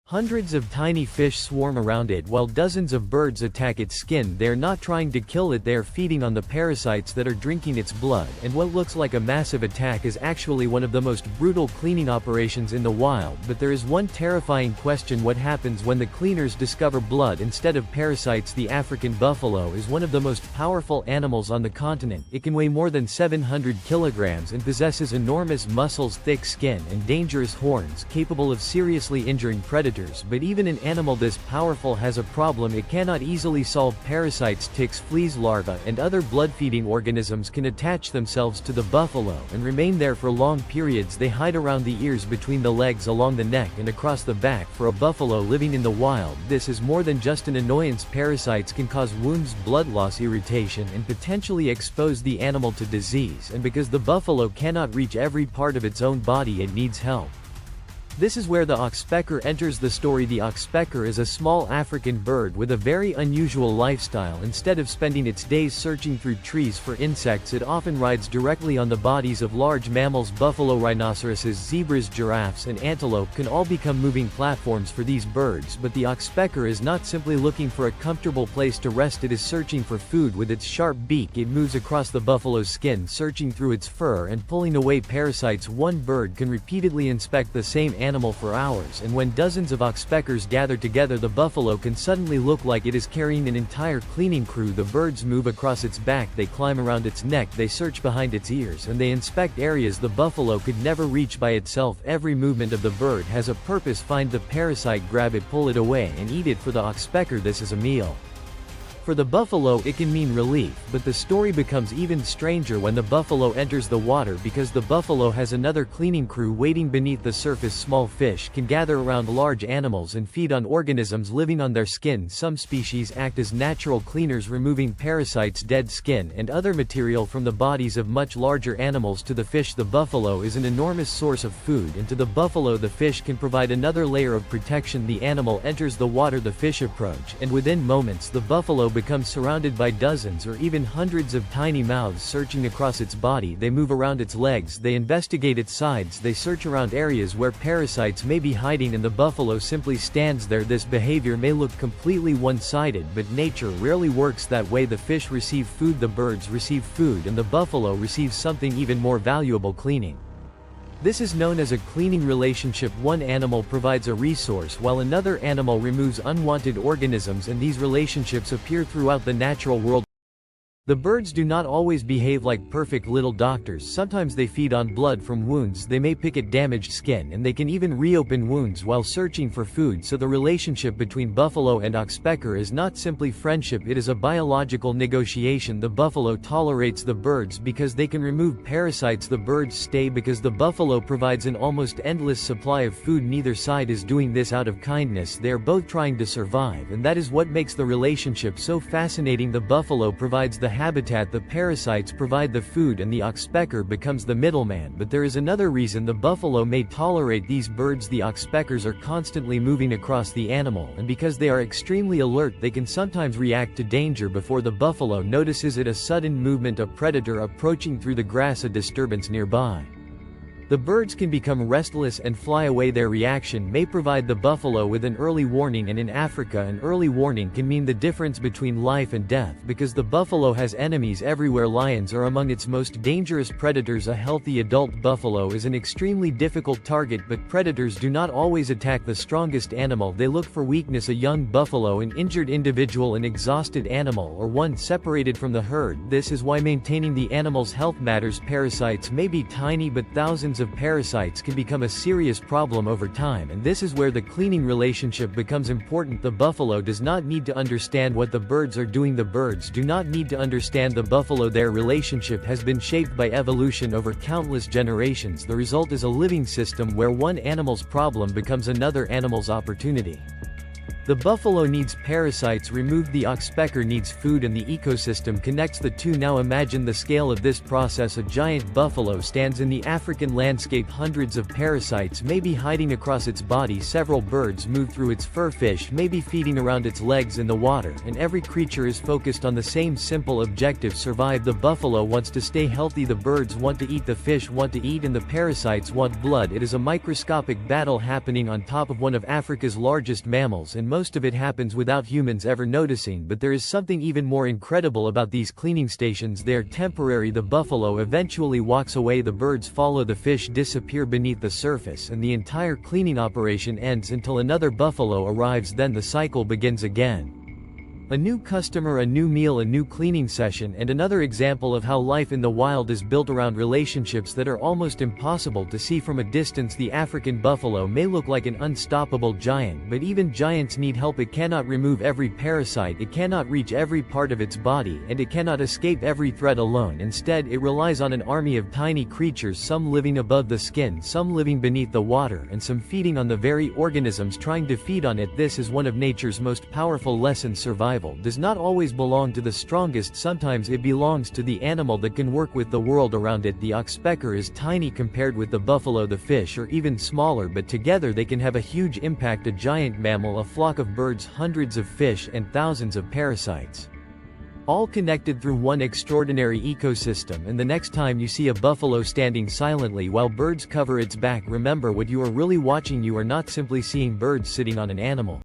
Hundreds of tiny fish swarm around it while dozens of birds attack its skin. They are not trying to kill it, they are feeding on the parasites that are drinking its blood, and what looks like a massive attack is actually one of the most brutal cleaning operations in the wild. But there is one terrifying question: what happens when the cleaners discover blood instead of parasites? The African buffalo is one of the most powerful animals on the continent. It can weigh more than 700 kilograms and possesses enormous muscles, thick skin, and dangerous horns capable of seriously injuring predators. But even an animal this powerful has a problem: it cannot easily solve. Parasites, ticks, fleas, larvae, and other blood-feeding organisms can attach themselves to the buffalo and remain there for long periods. They hide around the ears, between the legs, along the neck, and across the back. For a buffalo living in the wild, this is more than just an annoyance. Parasites can cause wounds, blood loss, irritation, and potentially expose the animal to disease, and because the buffalo cannot reach every part of its own body, it needs help. This is where the oxpecker enters the story. The oxpecker is a small African bird with a very unusual lifestyle. Instead of spending its days searching through trees for insects, it often rides directly on the bodies of large mammals. Buffalo, rhinoceroses, zebras, giraffes, and antelope can all become moving platforms for these birds. But the oxpecker is not simply looking for a comfortable place to rest, it is searching for food. With its sharp beak, it moves across the buffalo's skin, searching through its fur and pulling away parasites. One bird can repeatedly inspect the same animal for hours, and when dozens of oxpeckers gather together, the buffalo can suddenly look like it is carrying an entire cleaning crew. The birds move across its back, they climb around its neck, they search behind its ears, and they inspect areas the buffalo could never reach by itself. Every movement of the bird has a purpose: find the parasite, grab it, pull it away, and eat it. For the oxpecker, this is a meal. For the buffalo, it can mean relief, but the story becomes even stranger when the buffalo enters the water, because the buffalo has another cleaning crew waiting beneath the surface. Small fish can gather around large animals and feed on organisms living on their skin. Some species act as natural cleaners, removing parasites, dead skin, and other material from the bodies of much larger animals. To the fish, the buffalo is an enormous source of food, and to the buffalo, the fish can provide another layer of protection. The animal enters the water, the fish approach, and within moments the buffalo becomes surrounded by dozens or even hundreds of tiny mouths searching across its body. They move around its legs, they investigate its sides, they search around areas where parasites may be hiding, and the buffalo simply stands there. This behavior may look completely one-sided, but nature rarely works that way. The fish receive food, the birds receive food, and the buffalo receives something even more valuable: cleaning. This is known as a cleaning relationship. One animal provides a resource while another animal removes unwanted organisms, and these relationships appear throughout the natural world. The birds do not always behave like perfect little doctors. Sometimes they feed on blood from wounds, they may pick at damaged skin, and they can even reopen wounds while searching for food. So the relationship between buffalo and oxpecker is not simply friendship, it is a biological negotiation. The buffalo tolerates the birds because they can remove parasites. The birds stay because the buffalo provides an almost endless supply of food. Neither side is doing this out of kindness, they are both trying to survive, and that is what makes the relationship so fascinating. The buffalo provides the habitat, the parasites provide the food, and the oxpecker becomes the middleman. But there is another reason the buffalo may tolerate these birds: the oxpeckers are constantly moving across the animal, and because they are extremely alert, they can sometimes react to danger before the buffalo notices it. A sudden movement, a predator approaching through the grass, a disturbance nearby. The birds can become restless and fly away. Their reaction may provide the buffalo with an early warning, and in Africa, an early warning can mean the difference between life and death, because the buffalo has enemies everywhere. Lions are among its most dangerous predators. A healthy adult buffalo is an extremely difficult target, but predators do not always attack the strongest animal. They look for weakness: a young buffalo, an injured individual, an exhausted animal, or one separated from the herd. This is why maintaining the animal's health matters. Parasites may be tiny, but thousands of parasites can become a serious problem over time, and this is where the cleaning relationship becomes important. The buffalo does not need to understand what the birds are doing. The birds do not need to understand the buffalo. Their relationship has been shaped by evolution over countless generations. The result is a living system where one animal's problem becomes another animal's opportunity. The buffalo needs parasites removed, the oxpecker needs food, and the ecosystem connects the two. Now imagine the scale of this process. A giant buffalo stands in the African landscape. Hundreds of parasites may be hiding across its body. Several birds move through its fur. Fish may be feeding around its legs in the water, and every creature is focused on the same simple objective: survive. The buffalo wants to stay healthy, the birds want to eat, the fish want to eat, and the parasites want blood. It is a microscopic battle happening on top of one of Africa's largest mammals, and most of it happens without humans ever noticing. But there is something even more incredible about these cleaning stations. They are temporary. The buffalo eventually walks away, the birds follow, the fish disappear beneath the surface, and the entire cleaning operation ends until another buffalo arrives. Then the cycle begins again. A new customer, a new meal, a new cleaning session, and another example of how life in the wild is built around relationships that are almost impossible to see from a distance. The African buffalo may look like an unstoppable giant, but even giants need help. It cannot remove every parasite, it cannot reach every part of its body, and it cannot escape every threat alone. Instead, it relies on an army of tiny creatures, some living above the skin, some living beneath the water, and some feeding on the very organisms trying to feed on it. This is one of nature's most powerful lessons: survival does not always belong to the strongest, sometimes it belongs to the animal that can work with the world around it. The oxpecker is tiny compared with the buffalo, the fish are even smaller, but together they can have a huge impact: a giant mammal, a flock of birds, hundreds of fish, and thousands of parasites. All connected through one extraordinary ecosystem. And the next time you see a buffalo standing silently while birds cover its back, remember what you are really watching. You are not simply seeing birds sitting on an animal.